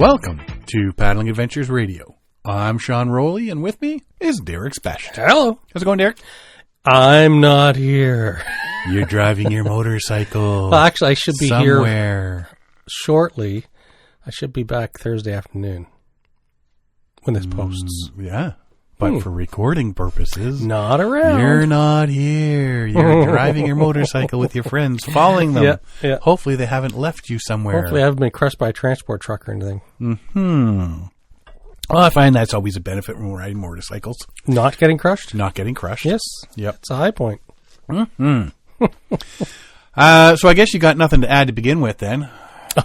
Welcome to Paddling Adventures Radio. I'm Sean Rowley, and with me is Derek Specht. Hello. How's it going, Derek? I'm not here. You're driving your motorcycle. Well, actually, I should be somewhere. Here shortly. I should be back Thursday afternoon when this posts. Yeah, but for recording purposes, Not around. You're not here. You're driving your motorcycle with your friends, following them. Yeah. Hopefully they haven't left you somewhere. Hopefully I haven't been crushed by a transport truck or anything. Well, I find that's always a benefit when we're riding motorcycles. Not getting crushed? Not getting crushed. Yes. Yep. It's a high point. So I guess you got nothing to add to begin with then.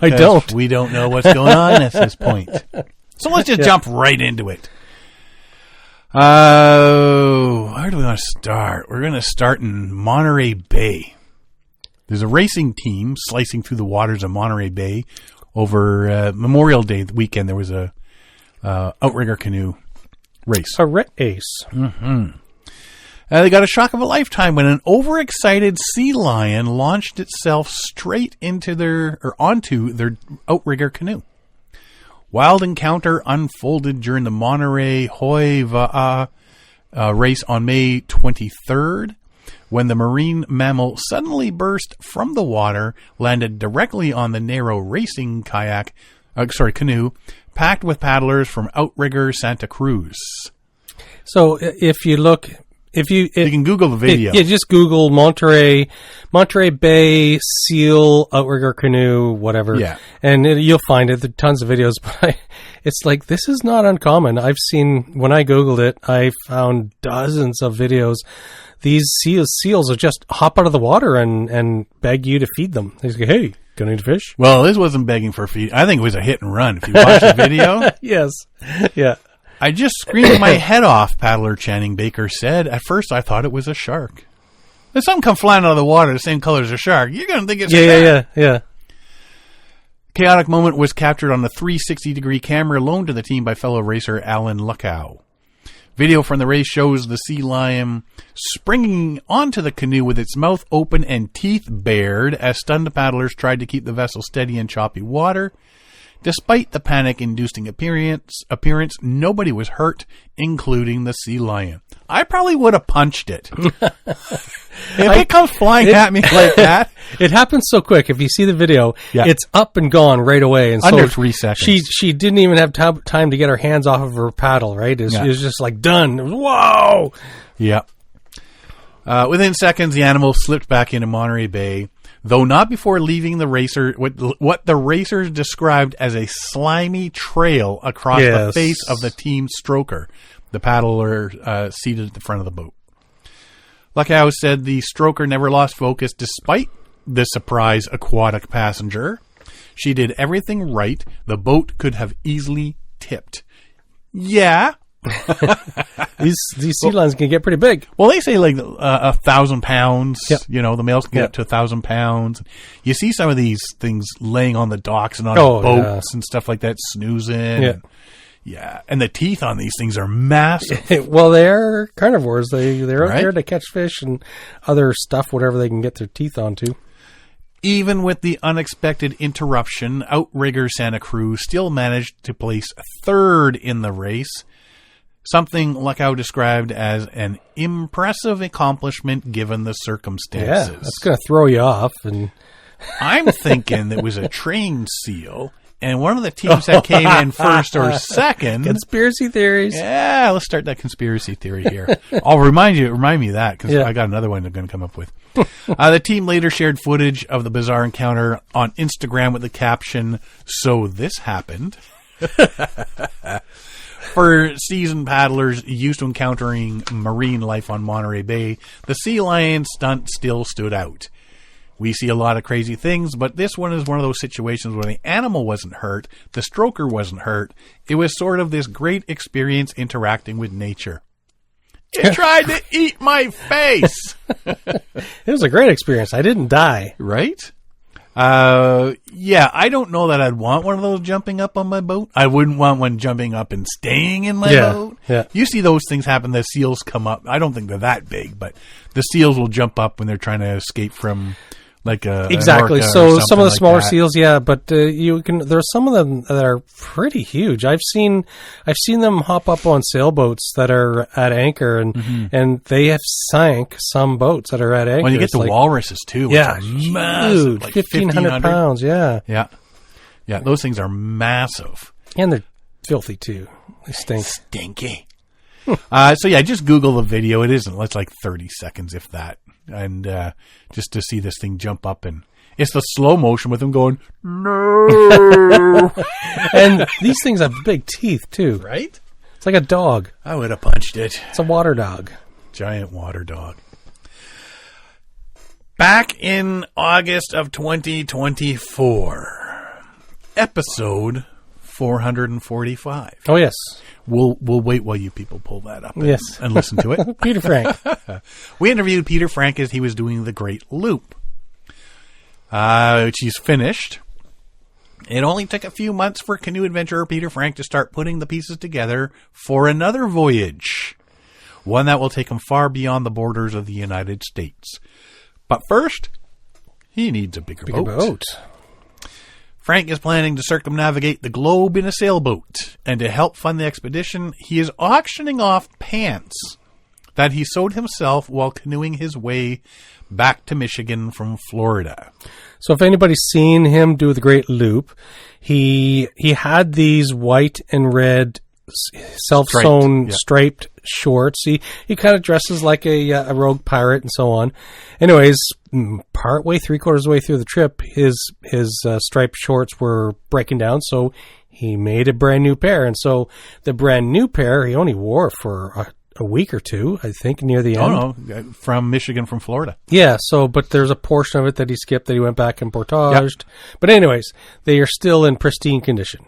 I don't. We don't know what's going on at this point. So let's just jump right into it. Where do we want to start? We're going to start in Monterey Bay. There's a racing team slicing through the waters of Monterey Bay over Memorial Day weekend. There was a outrigger canoe race. A race. They got a shock of a lifetime when an overexcited sea lion launched itself straight onto their outrigger canoe. Wild encounter unfolded during the Monterey Hoiva'a race on May 23rd, when the marine mammal suddenly burst from the water, landed directly on the narrow racing canoe, packed with paddlers from Outrigger Santa Cruz. So if you look... You can Google the video. Just Google Monterey Bay seal outrigger canoe, whatever. Yeah, and you'll find it. There are tons of videos, but it's like this is not uncommon. I've seen when I Googled it, I found dozens of videos. These seals will just hop out of the water and beg you to feed them. They say, "Hey, gonna eat a fish?" Well, this wasn't begging for feed. I think it was a hit and run. If you watch the video, yes, yeah. I just screamed my head off, paddler Channing Baker said. At first, I thought it was a shark. If something comes flying out of the water the same color as a shark, you're going to think it's a shark. Yeah. Chaotic moment was captured on a 360-degree camera loaned to the team by fellow racer Alan Luckow. Video from the race shows the sea lion springing onto the canoe with its mouth open and teeth bared as stunned paddlers tried to keep the vessel steady in choppy water. Despite the panic-inducing appearance, nobody was hurt, including the sea lion. I probably would have punched it. If it comes flying at me like that. It happens so quick. If you see the video, it's up and gone right away. And under 3 seconds. She didn't even have time to get her hands off of her paddle, right? It was just like done. It was, whoa! Yeah. Within seconds, the animal slipped back into Monterey Bay, though not before leaving the racer what the racers described as a slimy trail across the face of the team stroker, the paddler seated at the front of the boat. Luckow said the stroker never lost focus despite the surprise aquatic passenger. She did everything right. The boat could have easily tipped. Yeah. These sea lions can get pretty big. Well, they say like 1,000 pounds. Yep. You know, the males can get up to 1,000 pounds. You see some of these things laying on the docks and on boats and stuff like that, snoozing. Yeah, and the teeth on these things are massive. Well, they're carnivores. They're out there to catch fish and other stuff, whatever they can get their teeth onto. Even with the unexpected interruption, Outrigger Santa Cruz still managed to place third in the race. Something Luckow described as an impressive accomplishment given the circumstances. Yeah, that's going to throw you off. And I'm thinking it was a trained seal, and one of the teams that came in first or second. Conspiracy theories. Yeah, let's start that conspiracy theory here. I'll remind me of that because I got another one I'm going to come up with. The team later shared footage of the bizarre encounter on Instagram with the caption, "So this happened." For seasoned paddlers used to encountering marine life on Monterey Bay, the sea lion stunt still stood out. We see a lot of crazy things, but this one is one of those situations where the animal wasn't hurt, the stroker wasn't hurt. It was sort of this great experience interacting with nature. It tried to eat my face. It was a great experience. I didn't die. Right? Yeah, I don't know that I'd want one of those jumping up on my boat. I wouldn't want one jumping up and staying in my boat. Yeah. You see those things happen. The seals come up. I don't think they're that big, but the seals will jump up when they're trying to escape from like a exactly. an orca So or some of the something smaller like that. seals, yeah, but you can. There's some of them that are pretty huge. I've seen them hop up on sailboats that are at anchor, and they have sank some boats that are at anchor. Well, you get the walruses too, which are massive, huge, like 1,500 pounds. Yeah, yeah. Those things are massive. and they're filthy too. They stink. Stinky. So yeah, just Google the video. It's like 30 seconds, if that. And just to see this thing jump up, and it's the slow motion with him going, no. And these things have big teeth too. Right? It's like a dog. I would have punched it. It's a water dog. Giant water dog. Back in August of 2024, episode 445. Oh yes. We'll wait while you people pull that up and listen to it. Peter Frank. We interviewed Peter Frank as he was doing the Great Loop, which he's finished. It only took a few months for canoe adventurer Peter Frank to start putting the pieces together for another voyage, one that will take him far beyond the borders of the United States. But first, he needs a bigger boat. Frank is planning to circumnavigate the globe in a sailboat, and to help fund the expedition, he is auctioning off pants that he sewed himself while canoeing his way back to Michigan from Florida. So if anybody's seen him do the Great Loop, he had these white and red self-sewn striped shorts. He kind of dresses like a rogue pirate and so on. Anyways, partway, 3/4 way through the trip, his striped shorts were breaking down, so he made a brand new pair. And so the brand new pair he only wore for a week or two, I think, near the end. Oh no, from Michigan, from Florida. Yeah, so, but there's a portion of it that he skipped that he went back and portaged. Yep. But anyways, they are still in pristine condition.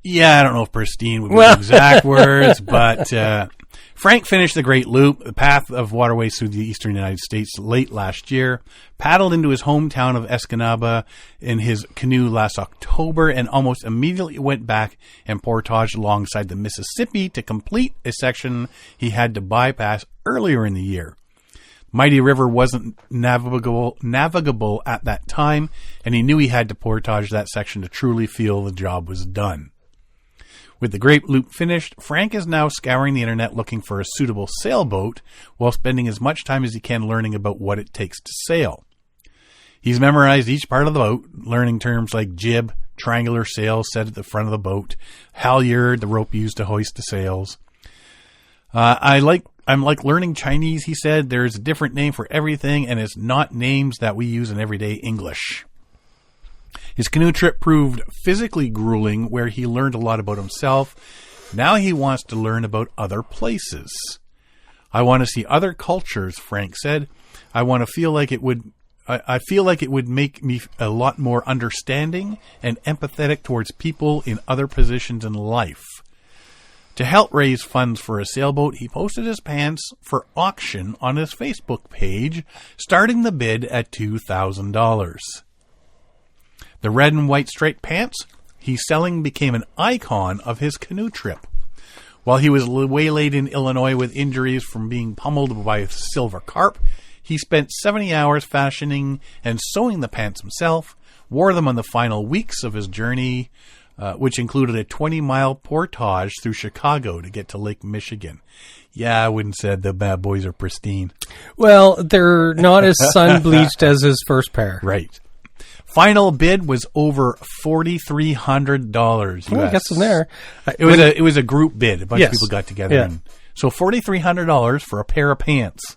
Yeah, I don't know if pristine would be the exact words, but Frank finished the Great Loop, the path of waterways through the eastern United States, late last year, paddled into his hometown of Escanaba in his canoe last October, and almost immediately went back and portaged alongside the Mississippi to complete a section he had to bypass earlier in the year. Mighty River wasn't navigable at that time, and he knew he had to portage that section to truly feel the job was done. With the Great Loop finished, Frank is now scouring the internet looking for a suitable sailboat while spending as much time as he can learning about what it takes to sail. He's memorized each part of the boat, learning terms like jib, triangular sail set at the front of the boat, halyard, the rope used to hoist the sails. I'm like learning Chinese, he said. There's a different name for everything, and it's not names that we use in everyday English. His canoe trip proved physically grueling, where he learned a lot about himself. Now he wants to learn about other places. I want to see other cultures, Frank said. I feel like it would make me a lot more understanding and empathetic towards people in other positions in life. To help raise funds for a sailboat, he posted his pants for auction on his Facebook page, starting the bid at $2,000. The red and white striped pants he's selling became an icon of his canoe trip. While he was waylaid in Illinois with injuries from being pummeled by a silver carp, he spent 70 hours fashioning and sewing the pants himself, wore them on the final weeks of his journey, which included a 20-mile portage through Chicago to get to Lake Michigan. Yeah, I wouldn't say the bad boys are pristine. Well, they're not as sun-bleached as his first pair. Right. Final bid was over $4,300. Oh, I guess in there. It was a group bid. A bunch of people got together. And so $4,300 for a pair of pants.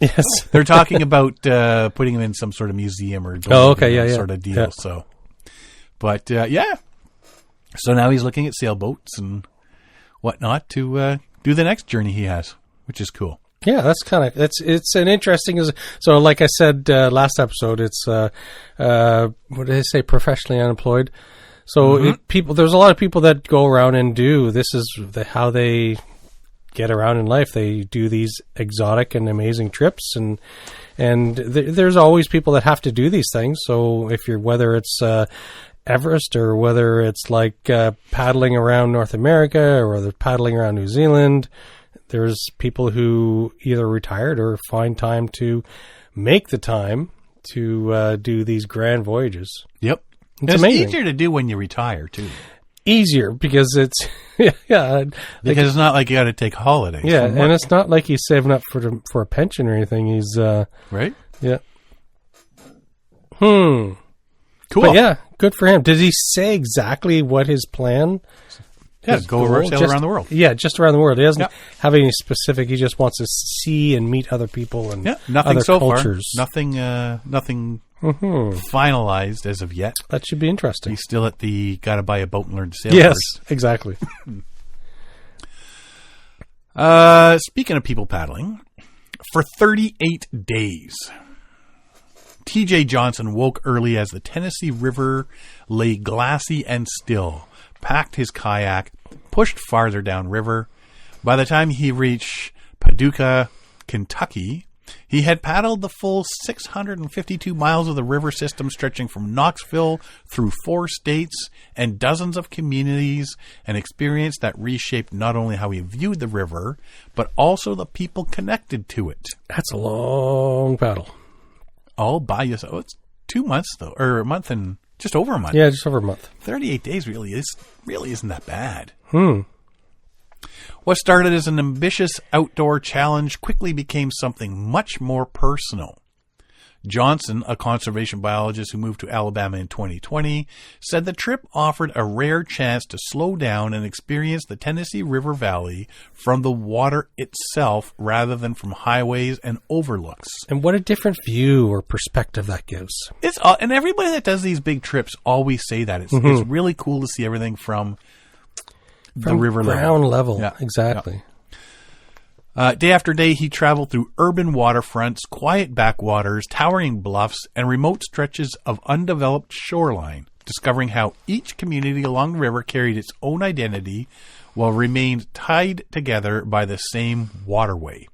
Yes. They're talking about putting them in some sort of museum or sort of deal. Yeah. So, but yeah. So now he's looking at sailboats and whatnot to do the next journey he has, which is cool. Yeah, that's kind of it's an interesting. So, like I said last episode, it's what did I say? Professionally unemployed. So there's a lot of people that go around and do this is how they get around in life. They do these exotic and amazing trips, and there's always people that have to do these things. So whether it's Everest or whether it's like paddling around North America or they're paddling around New Zealand. There's people who either retired or find time to make the time to do these grand voyages. Yep. It's It's amazing. easier to do when you retire, too. Easier because it's Because it's not like you got to take holidays. yeah, from and work, it's not like he's saving up for a pension or anything. He's right? yeah. Cool. But yeah, good for him. Did he say exactly what his plan? Yeah, his go goal? sail Just- around the world. Yeah, just around the world. He doesn't Yeah. have any specific. He just wants to see and meet other people and Yeah, nothing other so cultures. far. Nothing finalized as of yet. That should be interesting. He's still at the got to buy a boat and learn to sail. Yes, first. exactly. Speaking of people paddling, for 38 days, T.J. Johnson woke early as the Tennessee River lay glassy and still, packed his kayak, pushed farther downriver. By the time he reached Paducah, Kentucky, he had paddled the full 652 miles of the river system stretching from Knoxville through 4 states and dozens of communities, an experience that reshaped not only how he viewed the river, but also the people connected to it. That's a long paddle. All by yourself. Oh, it's 2 months, though, or a month and just over a month. Yeah, just over a month. 38 days really isn't that bad. What started as an ambitious outdoor challenge quickly became something much more personal. Johnson, a conservation biologist who moved to Alabama in 2020, said the trip offered a rare chance to slow down and experience the Tennessee River Valley from the water itself rather than from highways and overlooks. And what a different view or perspective that gives. It's and everybody that does these big trips always say that. It's really cool to see everything from the river ground level. Yeah. Exactly. Day after day, he traveled through urban waterfronts, quiet backwaters, towering bluffs, and remote stretches of undeveloped shoreline, discovering how each community along the river carried its own identity while remained tied together by the same waterway.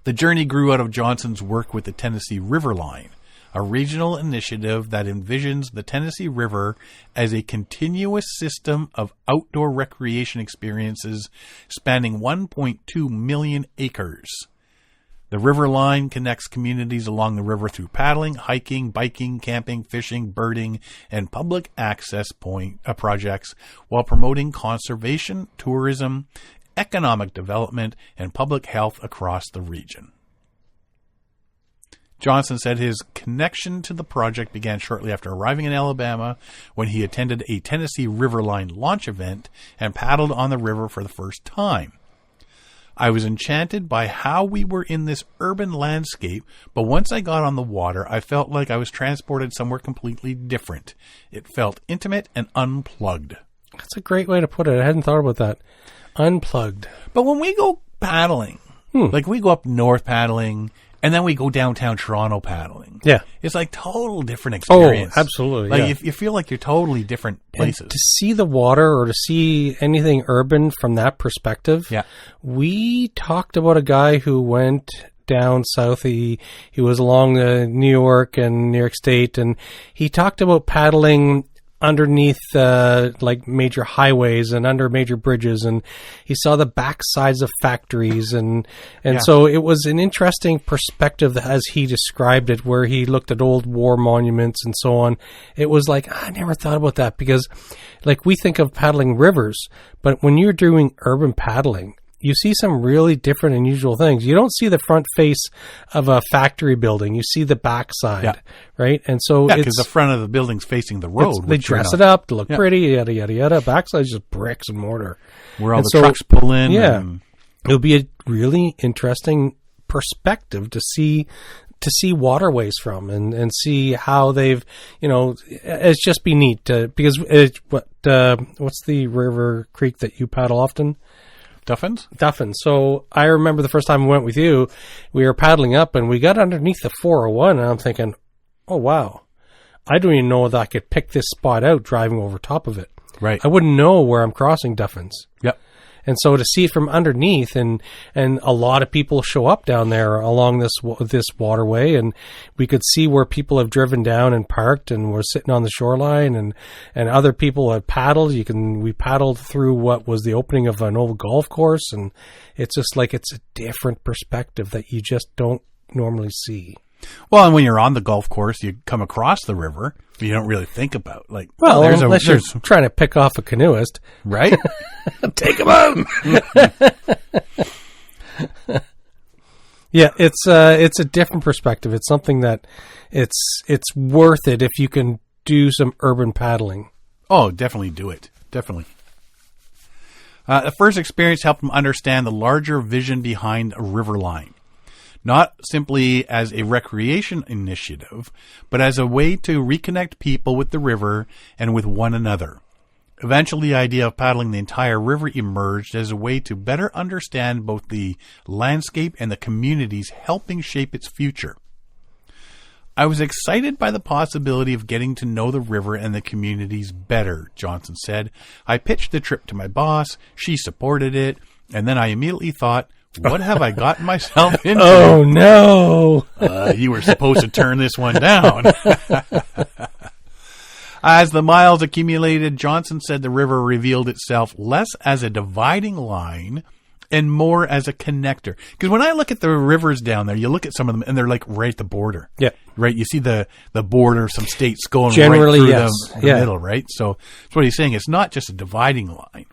The journey grew out of Johnson's work with the Tennessee River Line, a regional initiative that envisions the Tennessee River as a continuous system of outdoor recreation experiences spanning 1.2 million acres. The River Line connects communities along the river through paddling, hiking, biking, camping, fishing, birding, and public access projects while promoting conservation, tourism, economic development, and public health across the region. Johnson said his connection to the project began shortly after arriving in Alabama when he attended a Tennessee River Line launch event and paddled on the river for the first time. I was enchanted by how we were in this urban landscape, but once I got on the water, I felt like I was transported somewhere completely different. It felt intimate and unplugged. That's a great way to put it. I hadn't thought about that. Unplugged. But when we go paddling, like we go up north paddling, and then we go downtown Toronto paddling. Yeah. It's like total different experience. Oh, absolutely. Like yeah. you feel like you're totally different places. And to see the water or to see anything urban from that perspective. Yeah. We talked about a guy who went down south. He was along the New York State, and he talked about paddling underneath like major highways and under major bridges, and he saw the backsides of factories, and so it was an interesting perspective as he described it, where he looked at old war monuments and so on. It was like, I never thought about that, because like we think of paddling rivers, but when you're doing urban paddling, you see some really different, unusual things. You don't see the front face of a factory building. You see the backside, right? And so because the front of the building's facing the road. They dress it up to look pretty, yada, yada, yada. Backside's just bricks and mortar. Where all the trucks pull in. Yeah. It'll be a really interesting perspective to see waterways from and see how they've, it's just be neat because what's the river creek that you paddle often? Duffin. So I remember the first time we went with you, we were paddling up and we got underneath the 401, and I'm thinking, oh wow, I don't even know if I could pick this spot out driving over top of it. Right. I wouldn't know where I'm crossing Duffins. Yep. And so to see it from underneath, and a lot of people show up down there along this waterway, and we could see where people have driven down and parked and were sitting on the shoreline, and other people had paddled. We paddled through what was the opening of an old golf course, and it's just like it's a different perspective that you just don't normally see. Well, and when you're on the golf course, you come across the river. You don't really think about Well, unless you're trying to pick off a canoeist, right? Take him out. Yeah, it's a different perspective. It's something that it's worth it if you can do some urban paddling. Oh, definitely do it. Definitely. The first experience helped him understand the larger vision behind a river line. Not simply as a recreation initiative, but as a way to reconnect people with the river and with one another. Eventually, the idea of paddling the entire river emerged as a way to better understand both the landscape and the communities helping shape its future. I was excited by the possibility of getting to know the river and the communities better, Johnson said. I pitched the trip to my boss, she supported it, and then I immediately thought, what have I gotten myself into? Oh, no. You were supposed to turn this one down. As the miles accumulated, Johnson said the river revealed itself less as a dividing line and more as a connector. Because when I look at the rivers down there, you look at some of them and they're like right at the border. Yeah. Right? You see the border of some states going Generally, right through yes. the middle, right? So that's what he's saying. It's not just a dividing line.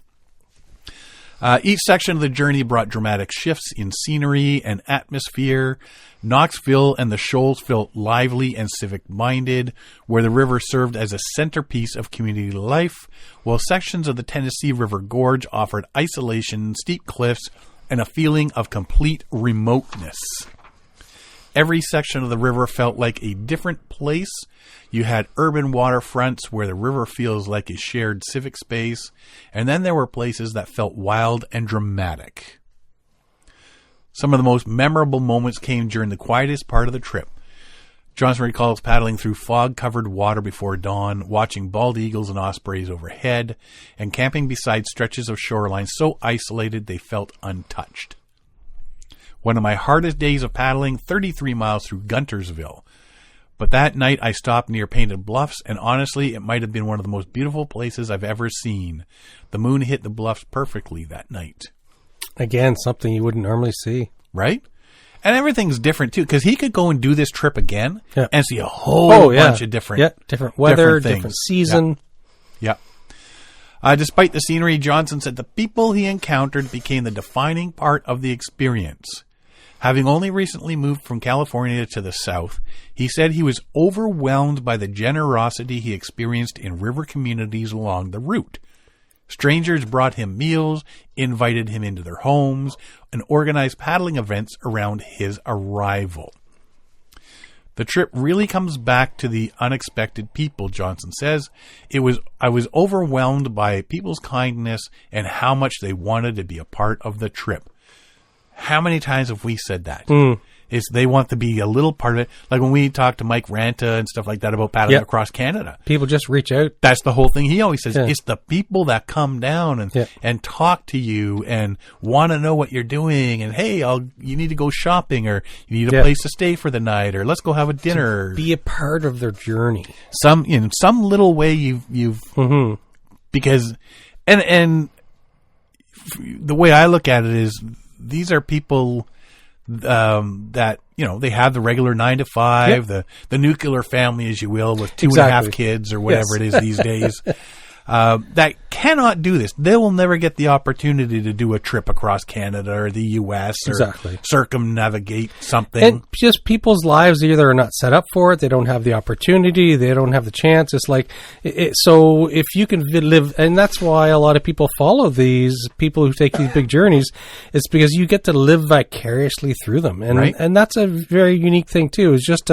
Each section of the journey brought dramatic shifts in scenery and atmosphere. Knoxville and the Shoals felt lively and civic-minded, where the river served as a centerpiece of community life, while sections of the Tennessee River Gorge offered isolation, steep cliffs, and a feeling of complete remoteness. Every section of the river felt like a different place. You had urban waterfronts where the river feels like a shared civic space, and then there were places that felt wild and dramatic. Some of the most memorable moments came during the quietest part of the trip. Johnson recalls paddling through fog-covered water before dawn, watching bald eagles and ospreys overhead, and camping beside stretches of shoreline so isolated they felt untouched. One of my hardest days of paddling, 33 miles through Guntersville. But that night I stopped near Painted Bluffs, and honestly, it might have been one of the most beautiful places I've ever seen. The moon hit the bluffs perfectly that night. Again, something you wouldn't normally see. Right? And everything's different, too, because he could go and do this trip again and see a whole bunch of different different weather, different different season. Yeah. Despite the scenery, Johnson said the people he encountered became the defining part of the experience. Having only recently moved from California to the South, he said he was overwhelmed by the generosity he experienced in river communities along the route. Strangers brought him meals, invited him into their homes, and organized paddling events around his arrival. The trip really comes back to the unexpected people, Johnson says. I was overwhelmed by people's kindness and how much they wanted to be a part of the trip. How many times have we said that? Is they want to be a little part of it. Like when we talk to Mike Ranta and stuff like that about paddling across Canada. People just reach out. That's the whole thing. He always says it's the people that come down and talk to you and want to know what you're doing. And hey, you need to go shopping, or you need a place to stay for the night, or let's go have a dinner. To be a part of their journey. In some little way you've because and the way I look at it is these are people that, they have the regular 9 to 5, the nuclear family, as you will, with 2.5 kids or whatever it is these days, that cannot do this. They will never get the opportunity to do a trip across Canada or the U.S. or circumnavigate something. And just people's lives either are not set up for it, they don't have the opportunity, they don't have the chance. It's like, so if you can live, and that's why a lot of people follow these people who take these big journeys, it's because you get to live vicariously through them. And and that's a very unique thing too, is just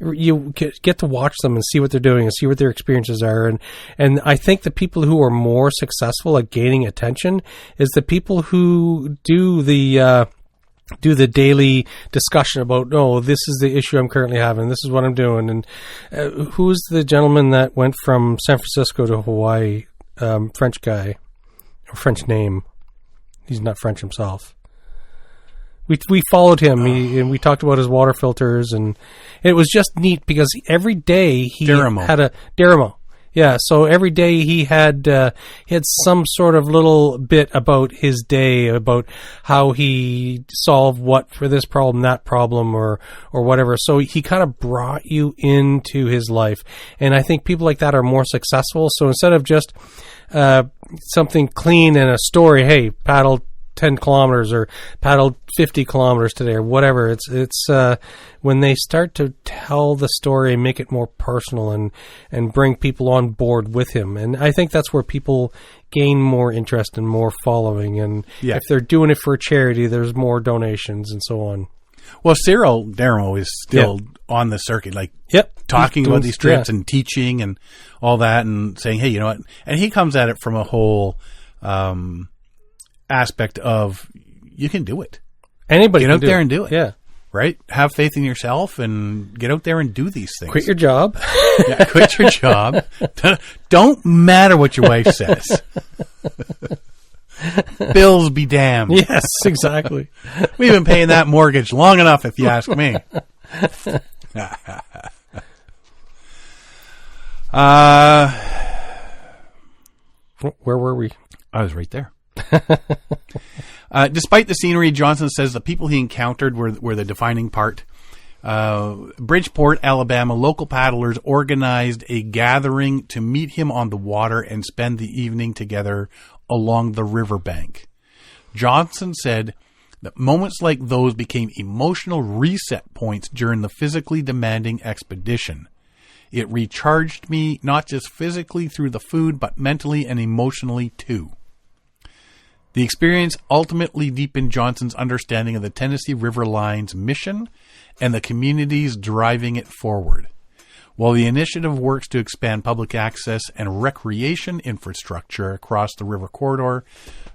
you get to watch them and see what they're doing and see what their experiences are. And I think the people who are more successful at gaining attention is the people who do the daily discussion about, this is the issue I'm currently having, this is what I'm doing. And who is the gentleman that went from San Francisco to Hawaii? French guy, French name. He's not French himself. We followed him, and we talked about his water filters, and it was just neat because every day he had a Daramo. Yeah, so every day he had some sort of little bit about his day, about how he solved what for this problem, that problem, or whatever. So he kind of brought you into his life. And I think people like that are more successful. So instead of just something clean in a story, hey, paddled 10 kilometers or paddled 50 kilometers today or whatever. It's when they start to tell the story and make it more personal and bring people on board with him. And I think that's where people gain more interest and more following. And if they're doing it for a charity, there's more donations and so on. Well, Cyril Darrow is still on the circuit, like talking about these trips and teaching and all that and saying, hey, you know what? And he comes at it from a whole aspect of you can do it. Anybody get can out there and do it. Yeah. Right? Have faith in yourself and get out there and do these things. Quit your job. Quit your job. Don't matter what your wife says. Bills be damned. Yes, exactly. We've been paying that mortgage long enough, if you ask me. Where were we? I was right there. Despite the scenery, Johnson says the people he encountered were the defining part. Bridgeport, Alabama, local paddlers organized a gathering to meet him on the water and spend the evening together along the riverbank. Johnson said that moments like those became emotional reset points during the physically demanding expedition. It recharged me not just physically through the food, but mentally and emotionally too. The experience ultimately deepened Johnson's understanding of the Tennessee River Line's mission and the communities driving it forward. While the initiative works to expand public access and recreation infrastructure across the river corridor,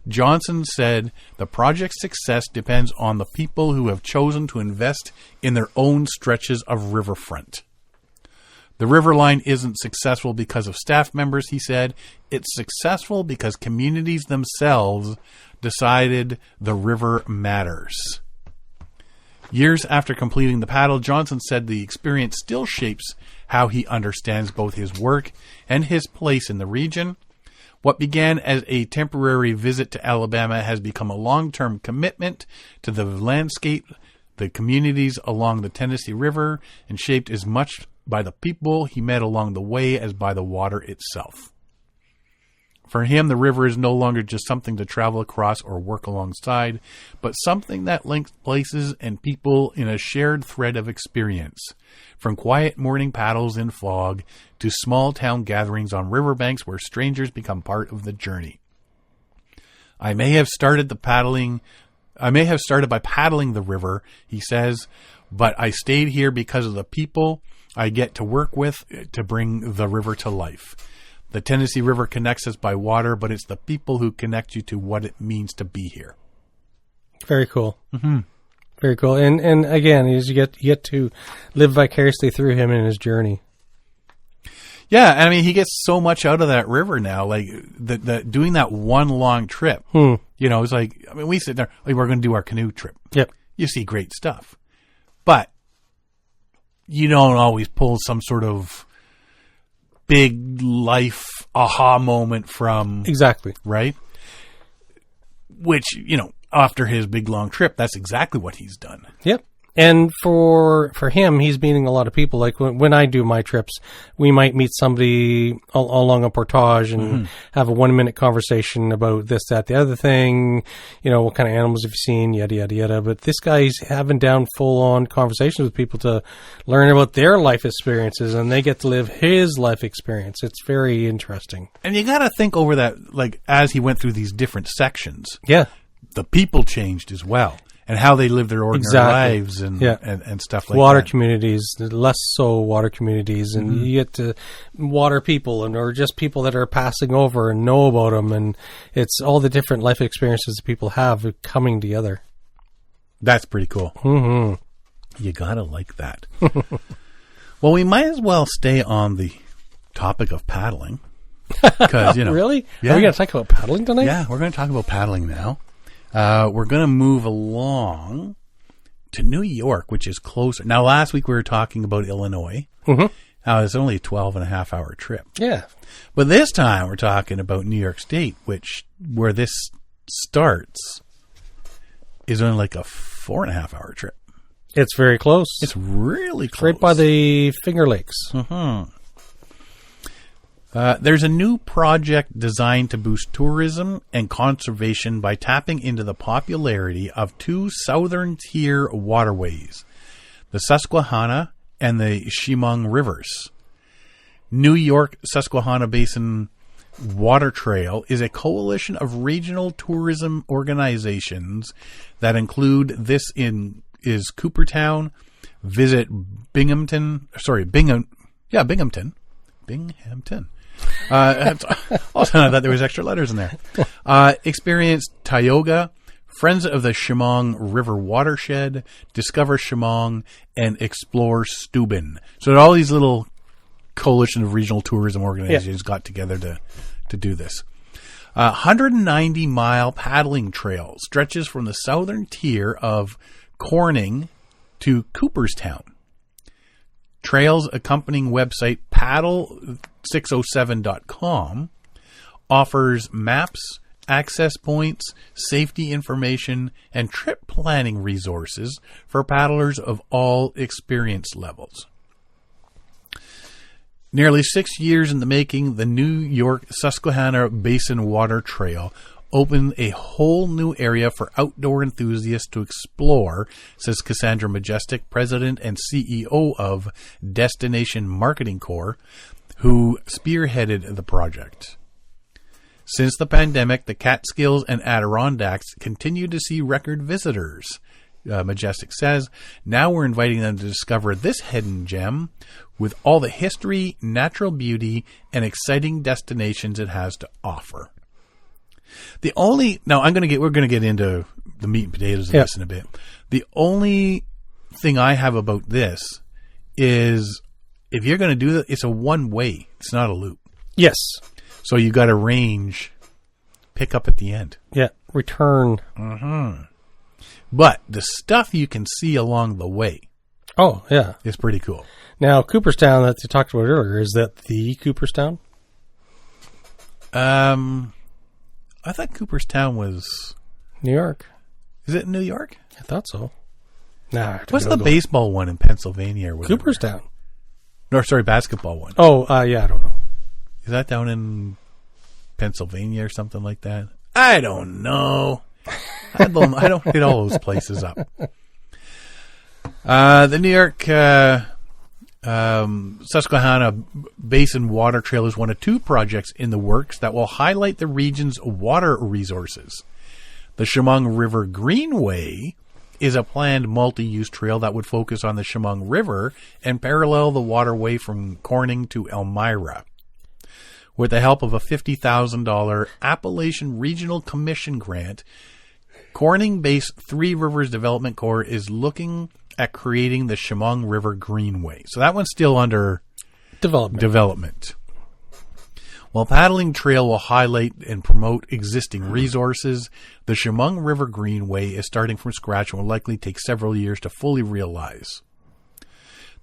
Johnson said the project's success depends on the people who have chosen to invest in their own stretches of riverfront. The River Line isn't successful because of staff members, he said. It's successful because communities themselves decided the river matters. Years after completing the paddle, Johnson said the experience still shapes how he understands both his work and his place in the region. What began as a temporary visit to Alabama has become a long-term commitment to the landscape, the communities along the Tennessee River, and shaped as much by the people he met along the way as by the water itself. For him, the river is no longer just something to travel across or work alongside, but something that links places and people in a shared thread of experience. From quiet morning paddles in fog to small town gatherings on riverbanks where strangers become part of the journey. I may have started by paddling the river, he says, but I stayed here because of the people I get to work with to bring the river to life. The Tennessee River connects us by water, but it's the people who connect you to what it means to be here. Very cool. Mm-hmm. Very cool. And again, you get to live vicariously through him in his journey. Yeah, I mean, he gets so much out of that river now. Like the doing that one long trip. You know, it's like, I mean, we sit there, like, we're going to do our canoe trip. Yep. You see great stuff, but you don't always pull some sort of big life aha moment from. Exactly. Right? Which, you know, after his big long trip, that's exactly what he's done. Yep. And for him, he's meeting a lot of people. Like when I do my trips, we might meet somebody along a portage and have a 1-minute conversation about this, that, the other thing. You know, what kind of animals have you seen? Yada, yada, yada. But this guy's having down full-on conversations with people to learn about their life experiences, and they get to live his life experience. It's very interesting. And you got to think over that, like, as he went through these different sections. Yeah. The people changed as well. And how they live their ordinary lives and stuff like water that. Communities, less so water communities, and you get to water people or just people that are passing over and know about them, and it's all the different life experiences that people have coming together. That's pretty cool. Mm-hmm. You gotta like that. Well, we might as well stay on the topic of paddling. Because, you know. Really? Yeah. Are we going to talk about paddling tonight? Yeah, we're going to talk about paddling now. We're going to move along to New York, which is closer. Now, last week we were talking about Illinois. Now, it's only a 12.5-hour trip. Yeah. But this time we're talking about New York State, where this starts is only like a 4.5-hour trip. It's very close. It's really close. Right by the Finger Lakes. Mm-hmm. There's a new project designed to boost tourism and conservation by tapping into the popularity of two southern tier waterways, the Susquehanna and the Chemung Rivers. New York Susquehanna Basin Water Trail is a coalition of regional tourism organizations that include Binghamton, Binghamton. Also, I thought there was extra letters in there. Experience Tioga, Friends of the Chemung River Watershed, Discover Chemung, and Explore Steuben. So all these little coalition of regional tourism organizations got together to do this. 190-mile paddling trail stretches from the southern tier of Corning to Cooperstown. Trails accompanying website paddle607.com offers maps, access points, safety information, and trip planning resources for paddlers of all experience levels. Nearly 6 years in the making, the New York Susquehanna Basin Water Trail opened a whole new area for outdoor enthusiasts to explore, says Cassandra Majestic, president and CEO of Destination Marketing Corps, who spearheaded the project. Since the pandemic, the Catskills and Adirondacks continue to see record visitors. Majestic says, now we're inviting them to discover this hidden gem with all the history, natural beauty, and exciting destinations it has to offer. We're going to get into the meat and potatoes of this in a bit. The only thing I have about this is if you're going to do that, it's a one-way. It's not a loop. Yes. So you got a range pick up at the end. Yeah. Return. Mm-hmm. But the stuff you can see along the way. Oh, yeah. Is pretty cool. Now, Cooperstown that you talked about earlier, is that the Cooperstown? I thought Cooperstown was New York. Is it New York? I thought so. Nah. What's the baseball one in Pennsylvania or whatever? Cooperstown. No, sorry, basketball one. Oh, yeah, I don't know. Is that down in Pennsylvania or something like that? I don't know. I don't hit all those places up. The New York Susquehanna Basin Water Trail is one of two projects in the works that will highlight the region's water resources. The Chemung River Greenway is a planned multi-use trail that would focus on the Chemung River and parallel the waterway from Corning to Elmira. With the help of a $50,000 Appalachian Regional Commission grant, Corning-based Three Rivers Development Corps is looking at creating the Chemung River Greenway. So that one's still under development. While paddling trail will highlight and promote existing resources, the Chemung River Greenway is starting from scratch and will likely take several years to fully realize.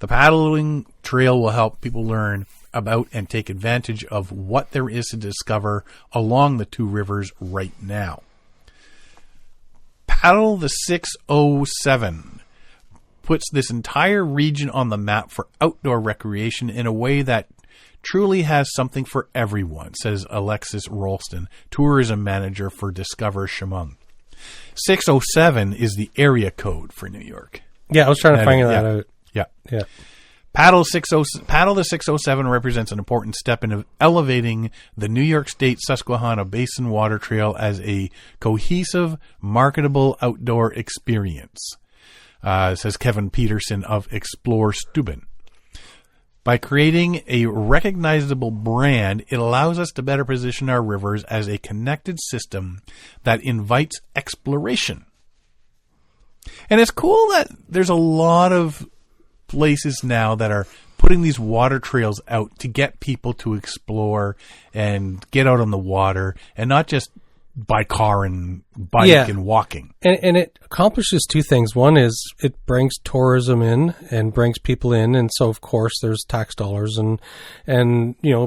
The paddling trail will help people learn about and take advantage of what there is to discover along the two rivers right now. Paddle the 607 puts this entire region on the map for outdoor recreation in a way that truly has something for everyone, says Alexis Rolston, tourism manager for Discover Chemung. 607 is the area code for New York. Yeah, I was trying to find that out. Yeah. Paddle the 607 represents an important step in elevating the New York State Susquehanna Basin Water Trail as a cohesive, marketable outdoor experience, says Kevin Peterson of Explore Steuben. By creating a recognizable brand, it allows us to better position our rivers as a connected system that invites exploration. And it's cool that there's a lot of places now that are putting these water trails out to get people to explore and get out on the water and not just by car and bike and walking. And it accomplishes two things. One is it brings tourism in and brings people in. And so, of course, there's tax dollars and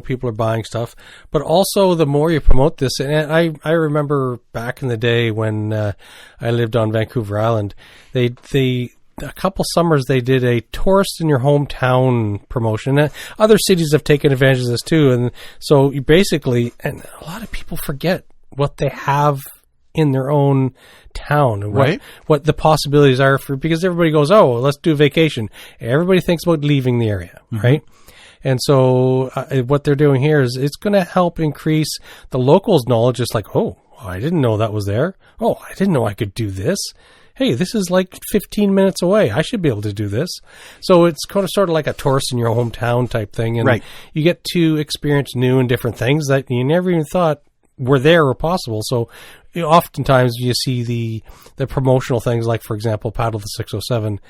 people are buying stuff. But also, the more you promote this, and I remember back in the day when I lived on Vancouver Island, they a couple summers they did a tourist in your hometown promotion. And other cities have taken advantage of this too. And so you basically, and a lot of people forget what they have in their own town and what the possibilities are because everybody goes, oh, let's do a vacation. Everybody thinks about leaving the area, right? And so what they're doing here is it's going to help increase the locals' knowledge. It's like, oh, I didn't know that was there. Oh, I didn't know I could do this. Hey, this is like 15 minutes away. I should be able to do this. So it's kind of sort of like a tourist in your hometown type thing. And you get to experience new and different things that you never even thought were there or possible. So oftentimes you see the promotional things like, for example, Paddle the 607.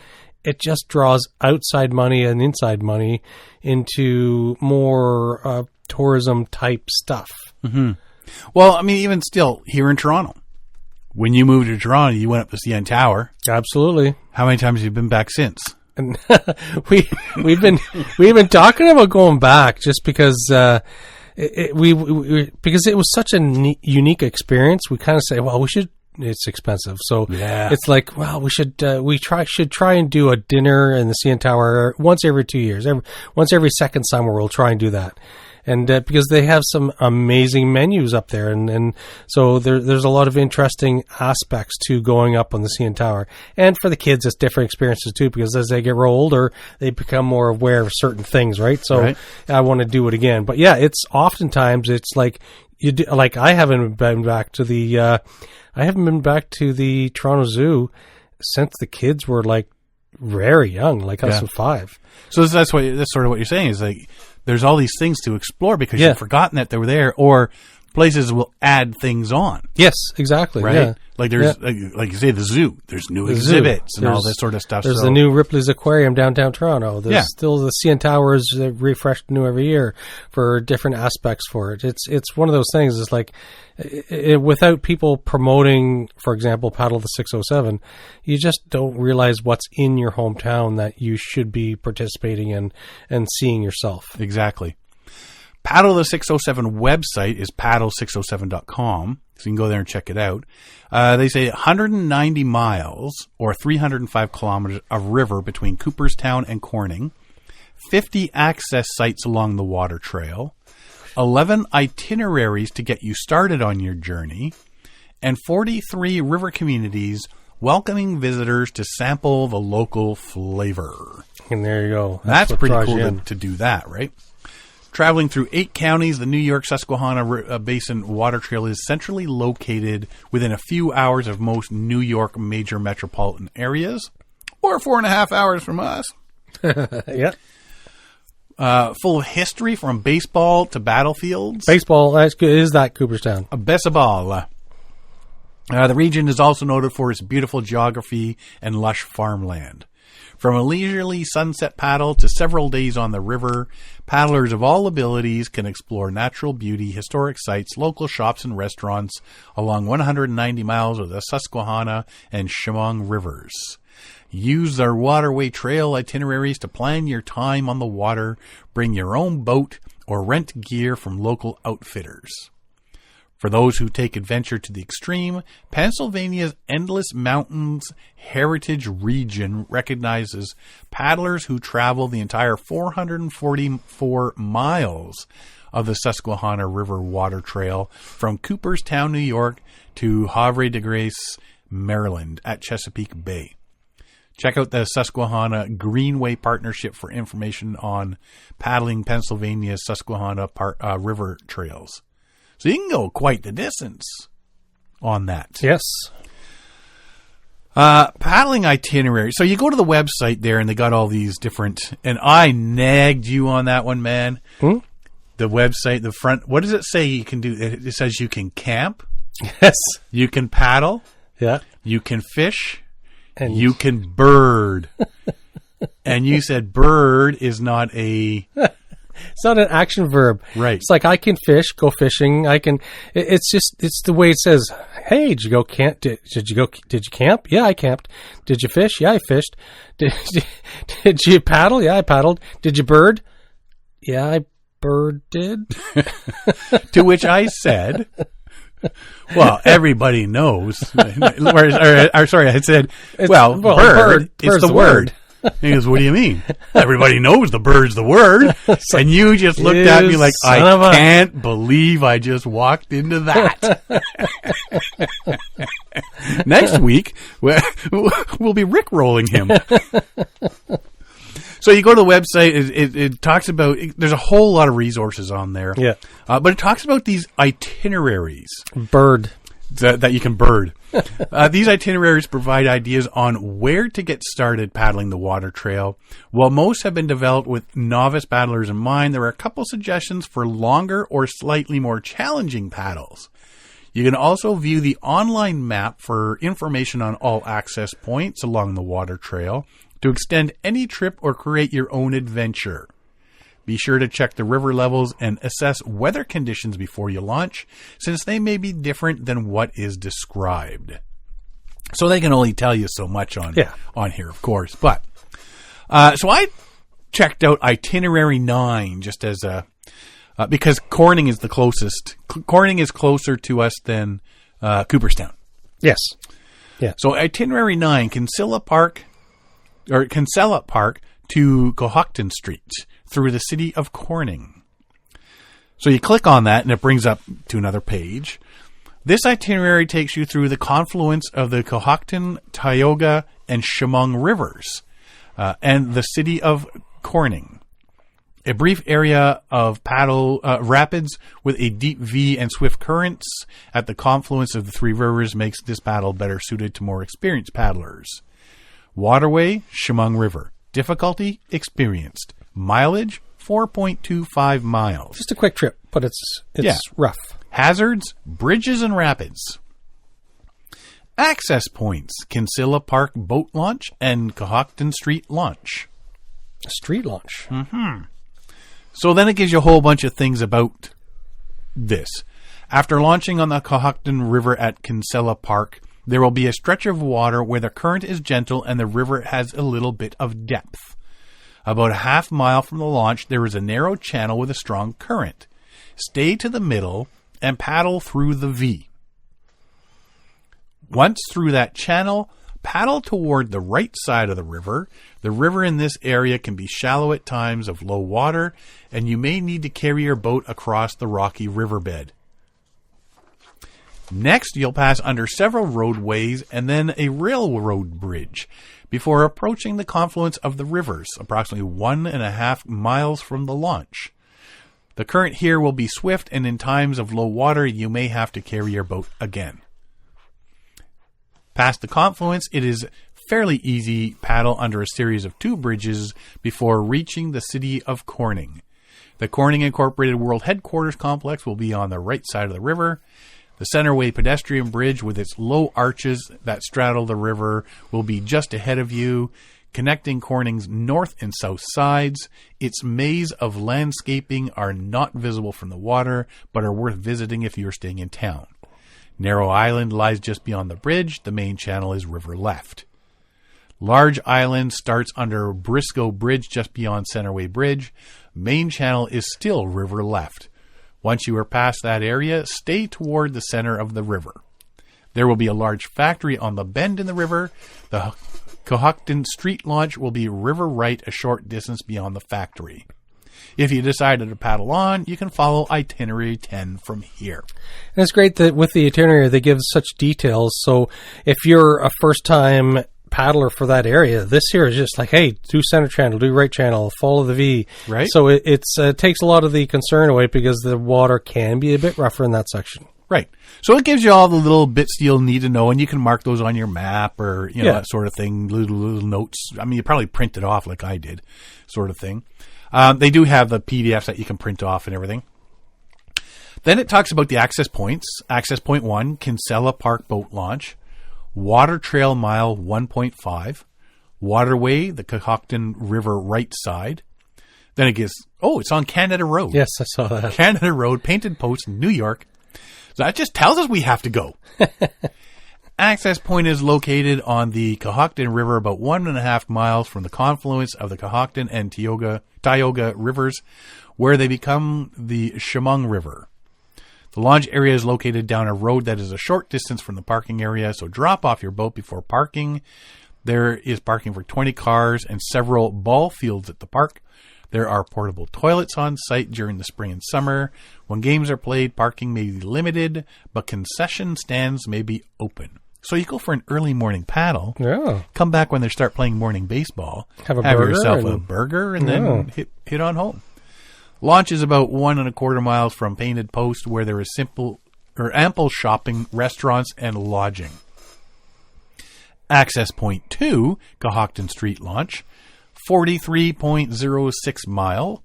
It just draws outside money and inside money into more tourism type stuff. Mm-hmm. Well, I mean, even still here in Toronto, when you moved to Toronto, you went up to CN Tower. Absolutely. How many times have you been back since? And we've been talking about going back just because because it was such a unique experience. We kind of say, well, we should. It's expensive, so it's like, well, we should try and do a dinner in the CN Tower once every 2 years, once every second summer. We'll try and do that, and because they have some amazing menus up there, and so there's a lot of interesting aspects to going up on the CN Tower. And for the kids, it's different experiences too, because as they get older, they become more aware of certain things, right? So I want to do it again, but yeah, it's oftentimes it's like like I haven't been back to the Toronto Zoo since the kids were like very young, like us with 5. So that's sort of what you're saying is like there's all these things to explore because you've forgotten that they were there, or places will add things on. Yes, exactly. Right? Yeah. Like there's like you say the zoo. There's new exhibits and all this sort of stuff. There's the new Ripley's Aquarium downtown Toronto. There's still the CN Tower is refreshed new every year for different aspects for it. It's one of those things. It's like without people promoting, for example, Paddle the 607, you just don't realize what's in your hometown that you should be participating in and seeing yourself. Exactly. Paddle the 607 website is paddle607.com, so you can go there and check it out. They say 190 miles or 305 kilometers of river between Cooperstown and Corning, 50 access sites along the water trail, 11 itineraries to get you started on your journey, and 43 river communities welcoming visitors to sample the local flavor. And there you go. That's pretty cool to do that, right? Traveling through 8 counties, the New York Susquehanna Basin Water Trail is centrally located within a few hours of most New York major metropolitan areas, or 4.5 hours from us. Yep. Full of history from baseball to battlefields. Baseball, that's good. Is that Cooperstown? Baseball. The region is also noted for its beautiful geography and lush farmland. From a leisurely sunset paddle to several days on the river, paddlers of all abilities can explore natural beauty, historic sites, local shops and restaurants along 190 miles of the Susquehanna and Chemung Rivers. Use their waterway trail itineraries to plan your time on the water, bring your own boat, or rent gear from local outfitters. For those who take adventure to the extreme, Pennsylvania's Endless Mountains Heritage Region recognizes paddlers who travel the entire 444 miles of the Susquehanna River Water Trail from Cooperstown, New York to Havre de Grace, Maryland at Chesapeake Bay. Check out the Susquehanna Greenway Partnership for information on paddling Pennsylvania's Susquehanna River trails. So you can go quite the distance on that. Yes. Paddling itinerary. So you go to the website there and they got all these different, and I nagged you on that one, man. The website, the front, what does it say you can do? It says you can camp. Yes. You can paddle. Yeah. You can fish. And you can bird. And you said bird is not a It's not an action verb. Right. It's like I can fish, go fishing. It's the way it says. Hey, did you go camp? Did you camp? Yeah, I camped. Did you fish? Yeah, I fished. Did you paddle? Yeah, I paddled. Did you bird? Yeah, I birded. To which I said, well, everybody knows. Sorry, I said, bird is the word. He goes, what do you mean? Everybody knows the bird's the word. And you just looked at me like, I can't believe I just walked into that. Next week, we'll be rickrolling him. So you go to the website, it talks about, there's a whole lot of resources on there. Yeah. But it talks about these itineraries. Bird. That you can bird. These itineraries provide ideas on where to get started paddling the water trail. While most have been developed with novice paddlers in mind, there are a couple suggestions for longer or slightly more challenging paddles. You can also view the online map for information on all access points along the water trail to extend any trip or create your own adventure. Be sure to check the river levels and assess weather conditions before you launch, since they may be different than what is described. So they can only tell you so much on here, of course. But so I checked out Itinerary 9 just as because Corning is the closest. Corning is closer to us than Cooperstown. Yes. Yeah. So Itinerary 9, Kinsella Park to Cohocton Street through the city of Corning. So you click on that and it brings up to another page. This itinerary takes you through the confluence of the Cohocton, Tioga, and Chemung Rivers and the city of Corning. A brief area of paddle rapids with a deep V and swift currents at the confluence of the three rivers makes this paddle better suited to more experienced paddlers. Waterway, Chemung River. Difficulty, experienced. Mileage, 4.25 miles. Just a quick trip, but it's rough. Hazards, bridges and rapids. Access points, Kinsella Park Boat Launch and Cohocton Street Launch. Street launch. Mm-hmm. So then it gives you a whole bunch of things about this. After launching on the Cohocton River at Kinsella Park, there will be a stretch of water where the current is gentle and the river has a little bit of depth. About a half mile from the launch, there is a narrow channel with a strong current. Stay to the middle and paddle through the V. Once through that channel, paddle toward the right side of the river. The river in this area can be shallow at times of low water, and you may need to carry your boat across the rocky riverbed. Next, you'll pass under several roadways and then a railroad bridge before approaching the confluence of the rivers, approximately 1.5 miles from the launch. The current here will be swift, and in times of low water, you may have to carry your boat again. Past the confluence, it is fairly easy paddle under a series of 2 bridges before reaching the city of Corning. The Corning Incorporated World Headquarters Complex will be on the right side of the river. The Centerway pedestrian bridge with its low arches that straddle the river will be just ahead of you, connecting Corning's north and south sides. Its maze of landscaping are not visible from the water, but are worth visiting if you're staying in town. Narrow Island lies just beyond the bridge. The main channel is river left. Large Island starts under Briscoe Bridge just beyond Centerway Bridge. Main channel is still river left. Once you are past that area, stay toward the center of the river. There will be a large factory on the bend in the river. The Cohocton Street Launch will be river right a short distance beyond the factory. If you decided to paddle on, you can follow Itinerary 10 from here. And it's great that with the itinerary, they give such details. So if you're a first-time paddler for that area, this here is just like, hey, do center channel, do right channel, follow the V. Right. So it takes a lot of the concern away because the water can be a bit rougher in that section. Right. So it gives you all the little bits you'll need to know, and you can mark those on your map or, that sort of thing, little notes. I mean, you probably print it off like I did, sort of thing. They do have the PDFs that you can print off and everything. Then it talks about the access points. Access point 1, Kinsella Park Boat Launch. Water Trail Mile 1.5. Waterway, the Cohocton River right side. Then it gets, it's on Canada Road. Yes, I saw that. Canada Road, Painted Post, New York. So that just tells us we have to go. Access point is located on the Cohocton River, about 1.5 miles from the confluence of the Cohocton and Tioga Rivers, where they become the Chemung River. The launch area is located down a road that is a short distance from the parking area, so drop off your boat before parking. There is parking for 20 cars and several ball fields at the park. There are portable toilets on site during the spring and summer. When games are played, parking may be limited, but concession stands may be open. So you go for an early morning paddle. Yeah. Come back when they start playing morning baseball. Have yourself a burger and then hit on home. Launch is about 1.25 miles from Painted Post, where there is ample shopping, restaurants, and lodging. Access point 2, Cohocton Street launch, 43.06 mile.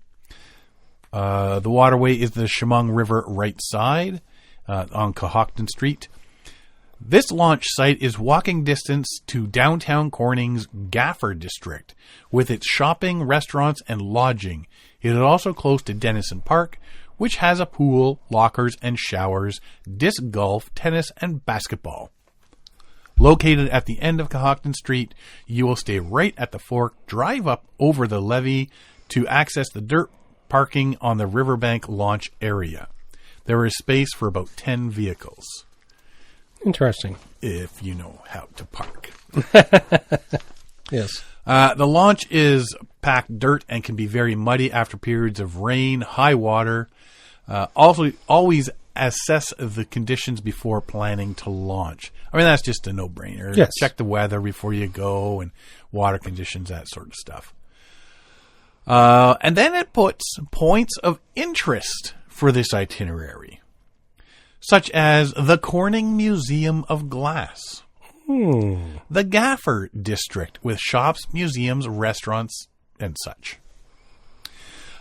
The waterway is the Chemung River right side on Cohocton Street. This launch site is walking distance to downtown Corning's Gaffer District, with its shopping, restaurants, and lodging. It is also close to Denison Park, which has a pool, lockers and showers, disc golf, tennis, and basketball. Located at the end of Cohocton Street, you will stay right at the fork, drive up over the levee to access the dirt parking on the riverbank launch area. There is space for about 10 vehicles. Interesting. If you know how to park. Yes. The launch is packed dirt and can be very muddy after periods of rain, high water. Also, always assess the conditions before planning to launch. I mean, that's just a no-brainer. Yes. Check the weather before you go and water conditions, that sort of stuff. And then it puts points of interest for this itinerary, such as the Corning Museum of Glass, the Gaffer District with shops, museums, restaurants, and such.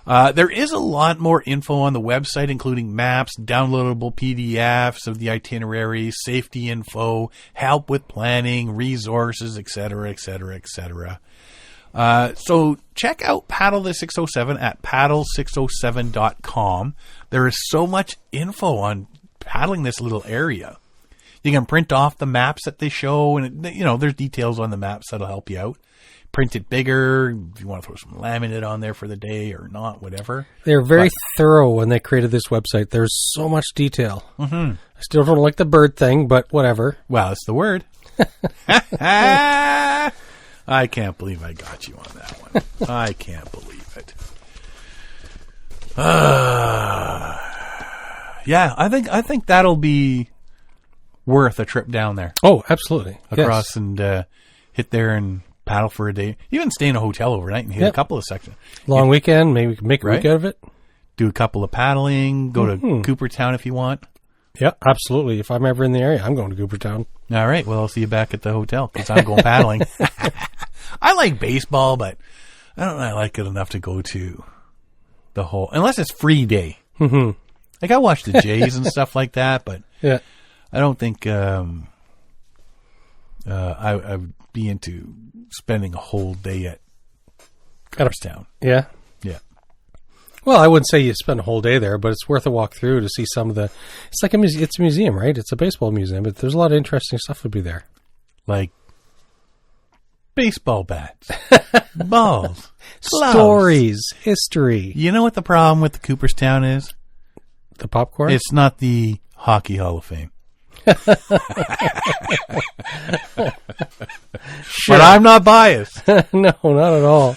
There is a lot more info on the website, including maps, downloadable PDFs of the itinerary, safety info, help with planning, resources, etc., etc., etc. So check out Paddle the 607 at paddle607.com. There is so much info on paddling this little area. You can print off the maps that they show, and there's details on the maps that'll help you out. Print it bigger if you want to throw some laminate on there for the day or not, whatever. They're very thorough when they created this website. There's so much detail. Mm-hmm. I still don't like the bird thing, but whatever. Well, it's the word. I can't believe I got you on that one. I can't believe it. Yeah, I think that'll be worth a trip down there. Oh, absolutely. Across and hit there and paddle for a day. Even stay in a hotel overnight and hit a couple of sections. Long weekend, maybe we can make a week out of it. Do a couple of paddling. Go to Coopertown if you want. Yeah, absolutely. If I'm ever in the area, I'm going to Coopertown. All right. Well, I'll see you back at the hotel because I'm going paddling. I like baseball, but I don't like it enough to go to the whole, unless it's free day. Mm-hmm. Like I watch the Jays and stuff like that, but yeah, I don't think I'd be into spending a whole day at Cooperstown. Yeah. Yeah. Well, I wouldn't say you spend a whole day there, but it's worth a walk through to see some of the. It's like it's a museum, right? It's a baseball museum, but there's a lot of interesting stuff to be there, like baseball bats, balls, gloves. Stories, history. You know what the problem with the Cooperstown is? The popcorn? It's not the Hockey Hall of Fame. Sure. But I'm not biased. No, not at all.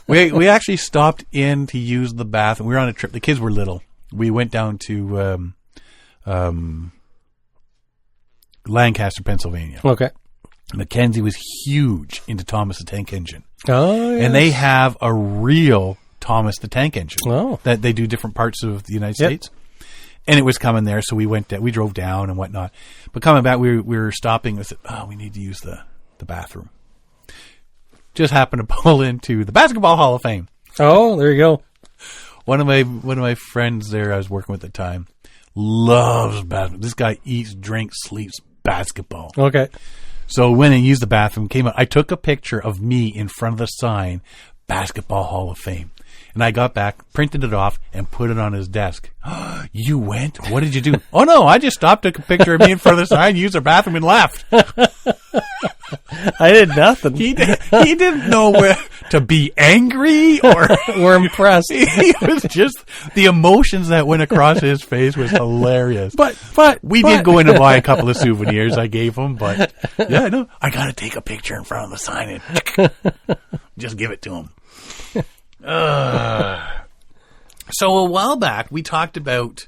We actually stopped in to use the bathroom. We were on a trip. The kids were little. We went down to Lancaster, Pennsylvania. Okay. Mackenzie was huge into Thomas the Tank Engine. Oh, yes. And they have a real Thomas the Tank Engine. Oh. That they do different parts of the United States. And it was coming there, so we drove down and whatnot. But coming back, we were stopping. I said, we need to use the bathroom. Just happened to pull into the Basketball Hall of Fame. Oh, there you go. One of my friends there I was working with at the time loves basketball. This guy eats, drinks, sleeps basketball. Okay. So went and used the bathroom, came out. I took a picture of me in front of the sign, Basketball Hall of Fame. And I got back, printed it off, and put it on his desk. You went? What did you do? Oh, no, I just stopped, took a picture of me in front of the sign, used the bathroom, and left. I did nothing. He didn't know where to be angry or impressed. He was just, the emotions that went across his face was hilarious. But we did go in to buy a couple of souvenirs I gave him, but yeah, no, I got to take a picture in front of the sign and just give it to him. So a while back, we talked about,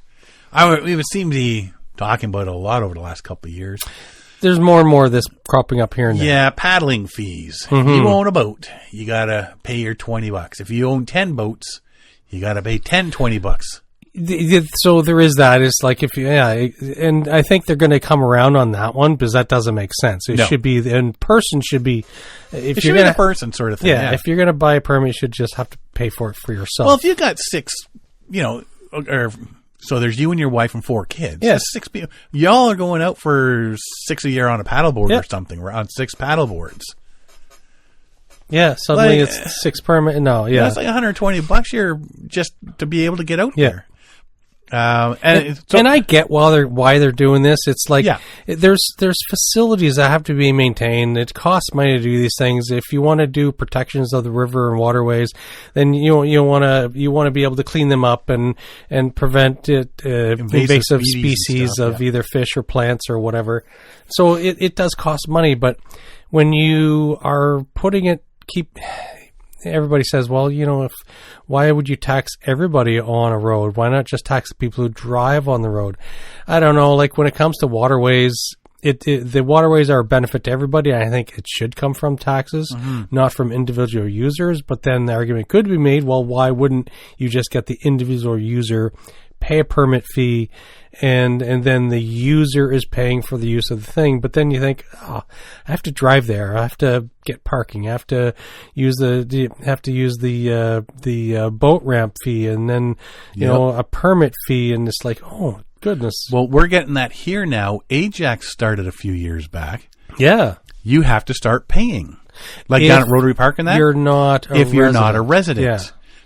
we seem to be talking about it a lot over the last couple of years. There's more and more of this cropping up here and there. Yeah, paddling fees. If you own a boat, you got to pay your $20. If you own 10 boats, you got to pay $20. So there is that. It's like and I think they're going to come around on that one because that doesn't make sense. It should be, in person should be, if you're going to person sort of thing. Yeah, if you're going to buy a permit, you should just have to pay for it for yourself. Well, if you got 6, so there's you and your wife and 4 kids. Yes. 6 people. Y'all are going out for 6 a year on a paddleboard or something. We're on 6 paddleboards. Yeah, suddenly it's 6 permit. No, yeah. That's like $120 here just to be able to get out there. And I get why they're doing this. It's like there's facilities that have to be maintained. It costs money to do these things. If you want to do protections of the river and waterways, then you want to be able to clean them up and prevent invasive species of either fish or plants or whatever. So it does cost money, but when you are putting it, everybody says, well, why would you tax everybody on a road? Why not just tax the people who drive on the road? I don't know. Like when it comes to waterways, the waterways are a benefit to everybody. I think it should come from taxes, not from individual users. But then the argument could be made, well, why wouldn't you just get the individual user, pay a permit fee, and then the user is paying for the use of the thing? But then you think, I have to drive there. I have to get parking. I have to use the boat ramp fee, and then a permit fee, and it's like, oh goodness. Well, we're getting that here now. Ajax started a few years back. Yeah, you have to start paying, like down at Rotary Park and that. You're not a resident. Yeah.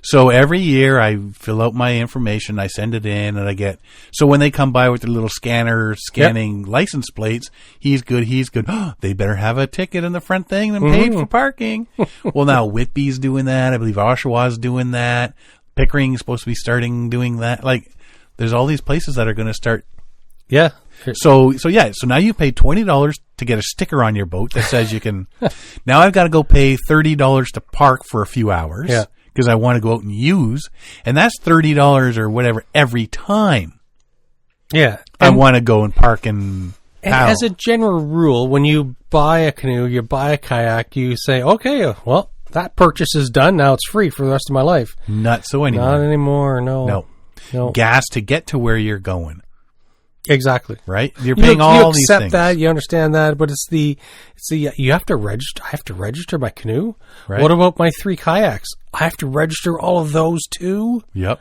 So every year I fill out my information, I send it in, and so when they come by with their little scanner scanning license plates, he's good. Oh, they better have a ticket in the front thing and paid for parking. Well, now Whitby's doing that. I believe Oshawa's doing that. Pickering's supposed to be starting doing that. Like, there's all these places that are going to start. Yeah. So now you pay $20 to get a sticker on your boat that says you can. Now I've got to go pay $30 to park for a few hours. Yeah. Because I want to go out and use, and that's $30 or whatever every time. Yeah, I want to go and park and paddle. As a general rule, when you buy a canoe, you buy a kayak, you say, okay, well, that purchase is done. Now it's free for the rest of my life. Not so anymore. Not anymore. No. Gas to get to where you're going. Exactly. Right? You're paying all these things. You accept that, you understand that, but it's the you have to register. I have to register my canoe. Right. What about my 3 kayaks? I have to register all of those too. Yep.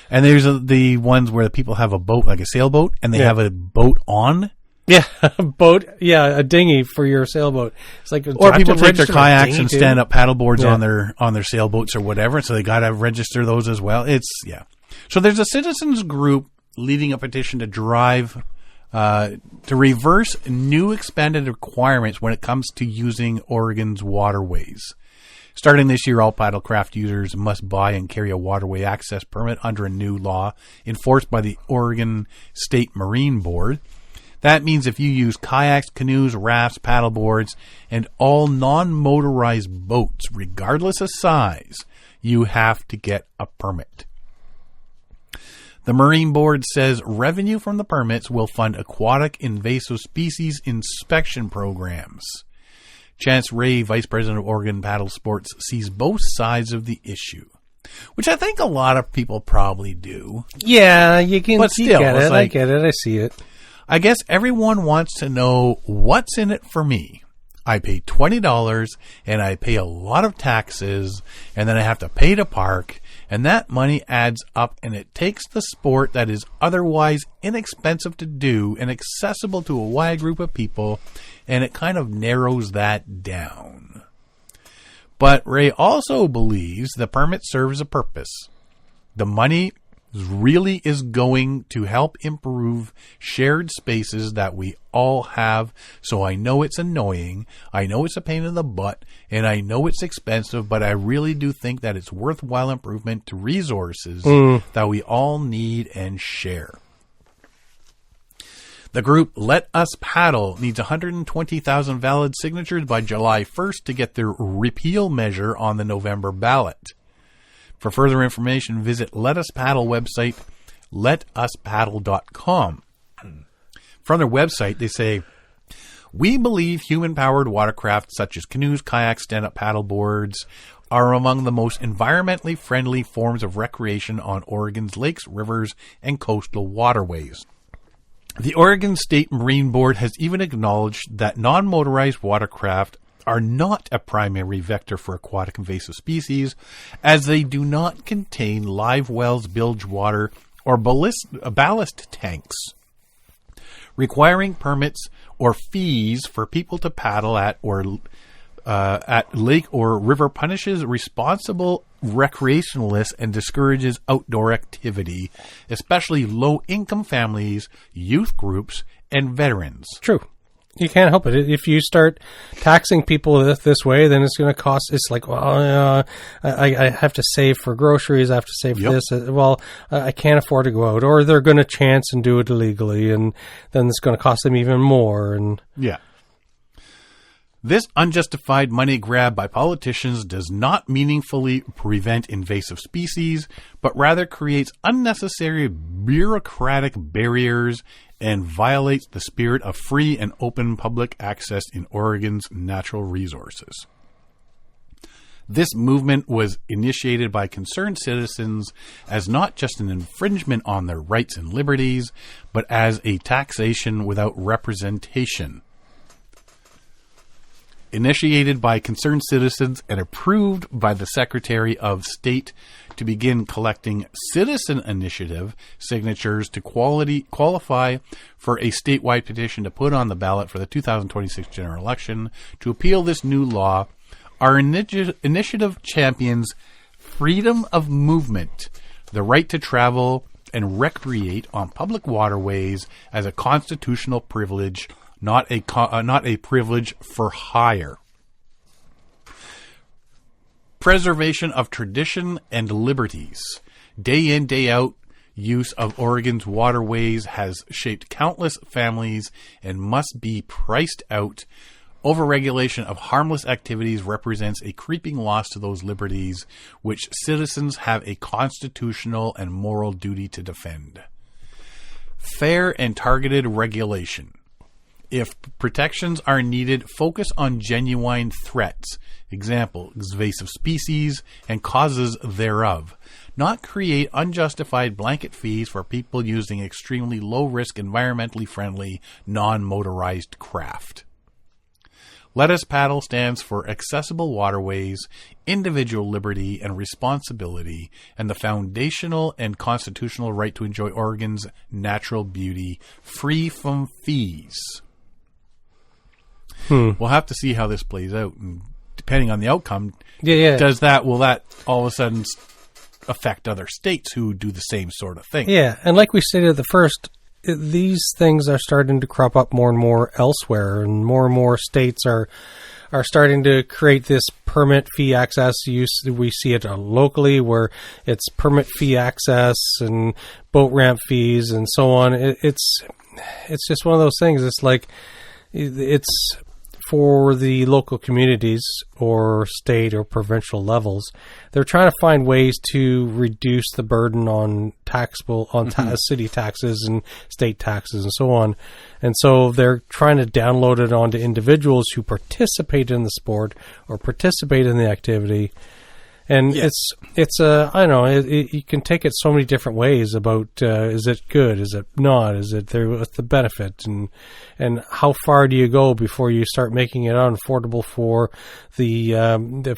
And there's the ones where the people have a boat, like a sailboat, and they have a boat on. Yeah, a boat. Yeah, a dinghy for your sailboat. It's like, or people take their kayaks and stand up paddleboards on their sailboats or whatever, so they got to register those as well. So there's a citizens group leading a petition to to reverse new expanded requirements when it comes to using Oregon's waterways. Starting this year, all paddlecraft users must buy and carry a waterway access permit under a new law enforced by the Oregon State Marine Board. That means if you use kayaks, canoes, rafts, paddleboards, and all non-motorized boats, regardless of size, you have to get a permit. The Marine Board says revenue from the permits will fund aquatic invasive species inspection programs. Chance Ray, Vice President of Oregon Paddle Sports, sees both sides of the issue, which I think a lot of people probably do. Yeah, you can but still, get it. I get it. I see it. I guess everyone wants to know what's in it for me. I pay $20 and I pay a lot of taxes, and then I have to pay to park, and that money adds up, and it takes the sport that is otherwise inexpensive to do and accessible to a wide group of people, and it kind of narrows that down. But Ray also believes the permit serves a purpose. The money really is going to help improve shared spaces that we all have. So I know it's annoying. I know it's a pain in the butt, and I know it's expensive, but I really do think that it's worthwhile improvement to resources that we all need and share. The group Let Us Paddle needs 120,000 valid signatures by July 1st to get their repeal measure on the November ballot. For further information, visit Let Us Paddle website, letuspaddle.com. From their website, they say, "We believe human-powered watercraft such as canoes, kayaks, stand-up paddle boards are among the most environmentally friendly forms of recreation on Oregon's lakes, rivers, and coastal waterways. The Oregon State Marine Board has even acknowledged that non-motorized watercraft are not a primary vector for aquatic invasive species, as they do not contain live wells, bilge water, or ballast tanks. Requiring permits or fees for people to paddle at lake or river punishes responsible recreationalists and discourages outdoor activity, especially low-income families, youth groups, and veterans." True. You can't help it. If you start taxing people this way, then it's going to cost. It's like, well, I have to save for groceries. I have to save for this. Well, I can't afford to go out, or they're going to chance and do it illegally, and then it's going to cost them even more. And yeah. This unjustified money grab by politicians does not meaningfully prevent invasive species, but rather creates unnecessary bureaucratic barriers and violates the spirit of free and open public access in Oregon's natural resources. This movement was initiated by concerned citizens as not just an infringement on their rights and liberties, but as a taxation without representation. Initiated by concerned citizens and approved by the Secretary of State to begin collecting citizen initiative signatures to qualify for a statewide petition to put on the ballot for the 2026 general election. To appeal this new law, our initiative champions freedom of movement, the right to travel and recreate on public waterways as a constitutional privilege, not a privilege for hire. Preservation of tradition and liberties. Day in, day out, use of Oregon's waterways has shaped countless families and must be priced out. Overregulation of harmless activities represents a creeping loss to those liberties which citizens have a constitutional and moral duty to defend. Fair and targeted regulation. If protections are needed, focus on genuine threats, example, invasive species and causes thereof, not create unjustified blanket fees for people using extremely low-risk, environmentally friendly, non-motorized craft. Let Us Paddle stands for accessible waterways, individual liberty and responsibility, and the foundational and constitutional right to enjoy Oregon's natural beauty, free from fees. We'll have to see how this plays out, and depending on the outcome, will that all of a sudden affect other states who do the same sort of thing? Yeah, and like we stated at the first, these things are starting to crop up more and more elsewhere, and more states are starting to create this permit fee access. We see it locally where it's permit fee access and boat ramp fees and so on. It's just one of those things. It's like it's for the local communities or state or provincial levels. They're trying to find ways to reduce the burden on city taxes and state taxes and so on. And so they're trying to download it onto individuals who participate in the sport or participate in the activity. And it's I don't know, you can take it so many different ways about, is it good? Is it not? Is it there? What's the benefit? And how far do you go before you start making it unaffordable for the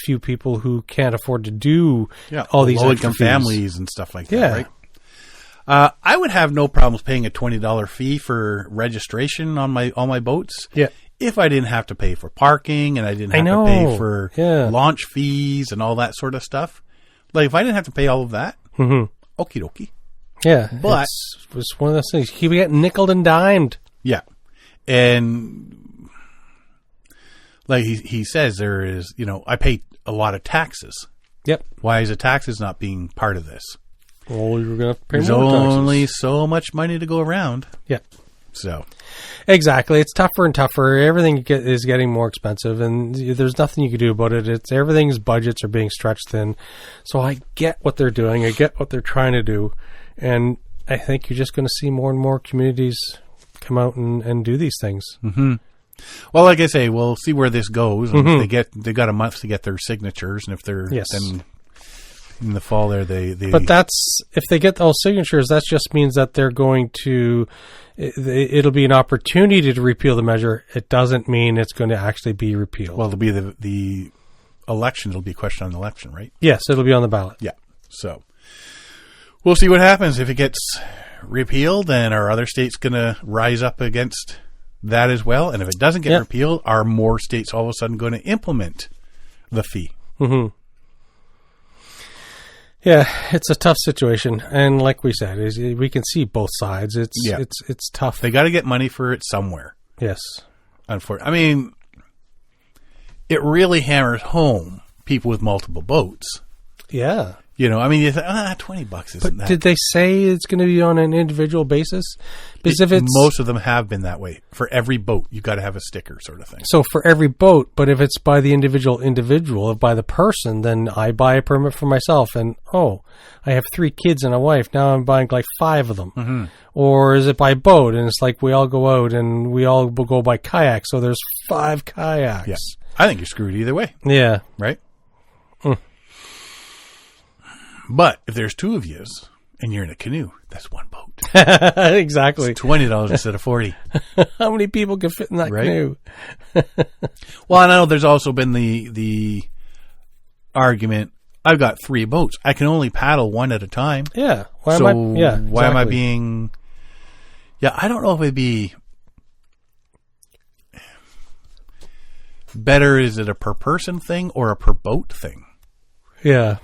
few people who can't afford to do all these low-income families and stuff like that, right? I would have no problems paying a $20 fee for registration on all my boats. Yeah. if I didn't have to pay for parking and I didn't have to pay for launch fees and all that sort of stuff. Like, if I didn't have to pay all of that, okie dokie. Yeah, but it was one of those things. You get nickeled and dimed. Yeah, and like he says, there is, I pay a lot of taxes. Yep. Why is the taxes not being part of this? Well, you're going to have to pay There's more taxes. only so much money to go around. Yeah. So. Exactly. It's tougher and tougher. Everything is getting more expensive, and there's nothing you can do about it. Everything's budgets are being stretched thin. So I get what they're doing. I get what they're trying to do. And I think you're just going to see more and more communities come out and do these things. Mm-hmm. Well, like I say, we'll see where this goes. And they got a month to get their signatures, and if they're then in the fall there, they. But if they get those signatures, that just means that they're going to. It'll be an opportunity to repeal the measure. It doesn't mean it's going to actually be repealed. Well, it'll be the election. It'll be a question on the election, right? Yes, it'll be on the ballot. Yeah. So. We'll see what happens. If it gets repealed, then are other states going to rise up against that as well? And if it doesn't get repealed, are more states all of a sudden going to implement the fee? Mm-hmm. Yeah, it's a tough situation. And like we said, we can see both sides. It's tough. They got to get money for it somewhere. Yes. Unfortunately. I mean, it really hammers home people with multiple boats. Yeah. You think, $20 isn't that. Did they say it's going to be on an individual basis? Because if it's most of them have been that way. For every boat, you got to have a sticker, sort of thing. So for every boat, but if it's by the individual, if by the person, then I buy a permit for myself, and I have 3 kids and a wife. Now I'm buying like 5 of them. Mm-hmm. Or is it by boat? And it's like we all go out and we all go by kayak. So there's 5 kayaks. Yeah. I think you're screwed either way. Yeah. Right. But if there's 2 of you and you're in a canoe, that's 1 boat. Exactly. It's $20 instead of $40. How many people can fit in that canoe? Well, I know there's also been the argument. I've got 3 boats. I can only paddle 1 at a time. Yeah. Why am I being? Yeah, I don't know if it'd be better. Is it a per person thing or a per boat thing? Yeah.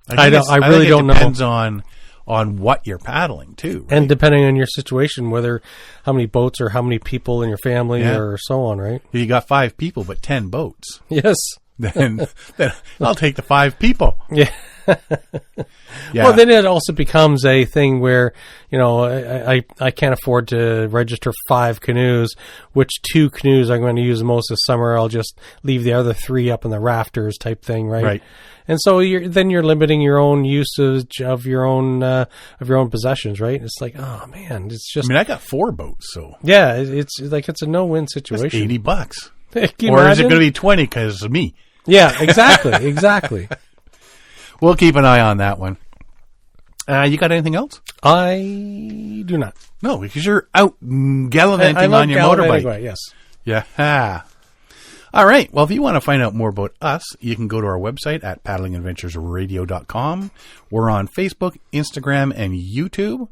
I really don't know. It depends on what you're paddling too, right? And depending on your situation, whether how many boats or how many people in your family or so on, right? If you got 5 people but 10 boats, yes, then I'll take the 5 people. Yeah. Yeah. Well, then it also becomes a thing where I can't afford to register 5 canoes. Which 2 canoes I'm going to use most this summer? I'll just leave the other 3 up in the rafters, type thing, right? Right. And so you're limiting your own usage of your own possessions, right? It's like, oh man, it's just. I mean, I got 4 boats, so yeah, it's like it's a no-win situation. That's $80, or is it going to be 20 because of me? Yeah, exactly. We'll keep an eye on that one. You got anything else? I do not. No, because you're out gallivanting on your motorbike. Anyway, yes. Yeah. All right. Well, if you want to find out more about us, you can go to our website at paddlingadventuresradio.com. We're on Facebook, Instagram, and YouTube.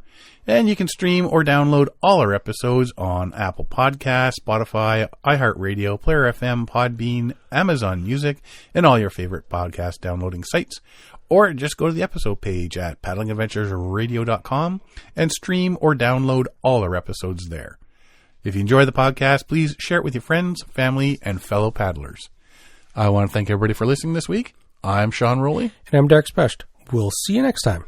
And you can stream or download all our episodes on Apple Podcasts, Spotify, iHeartRadio, Player FM, Podbean, Amazon Music, and all your favorite podcast downloading sites. Or just go to the episode page at paddlingadventuresradio.com and stream or download all our episodes there. If you enjoy the podcast, please share it with your friends, family, and fellow paddlers. I want to thank everybody for listening this week. I'm Sean Rowley. And I'm Derek Specht. We'll see you next time.